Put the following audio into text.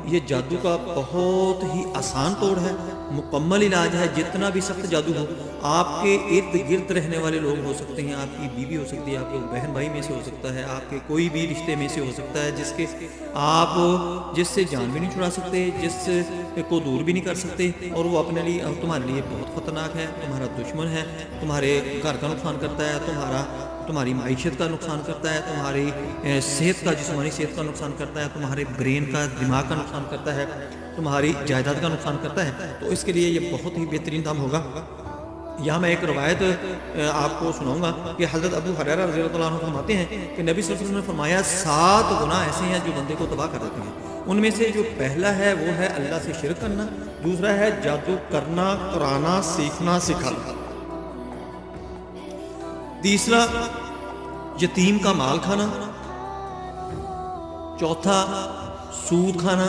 یہ جادو کا بہت ہی آسان توڑ ہے، مکمل علاج ہے۔ جتنا بھی سخت جادو ہو، آپ کے ارد گرد رہنے والے لوگ ہو سکتے ہیں، آپ کی بیوی ہو سکتی ہے، آپ کے بہن بھائی میں سے ہو سکتا ہے، آپ کے کوئی بھی رشتے میں سے ہو سکتا ہے جس سے جان بھی نہیں چھڑا سکتے، جس کو دور بھی نہیں کر سکتے، اور وہ اپنے لیے تمہارے لیے بہت خطرناک ہے، تمہارا دشمن ہے، تمہارے گھر کا نقصان کرتا ہے، تمہاری معیشت کا نقصان کرتا ہے، تمہاری صحت کا، جسمانی صحت کا نقصان کرتا ہے، تمہارے برین کا، دماغ کا نقصان کرتا ہے، تمہاری جائیداد کا نقصان کرتا ہے۔ تو اس کے لیے یہ بہت ہی بہترین کام ہوگا۔ یہاں میں ایک روایت آپ کو سناؤں گا کہ حضرت ابو ہریرہ رضی اللہ عنہ فرماتے ہیں کہ نبی صلی اللہ علیہ وسلم نے فرمایا 7 گناہ ایسے ہیں جو بندے کو تباہ کر دیتے ہیں۔ ان میں سے جو پہلا ہے وہ ہے اللہ سے شرک کرنا، دوسرا ہے جادو کرنا، کرانا، سیکھنا، سکھانا، تیسرا یتیم کا مال کھانا، چوتھا سود کھانا،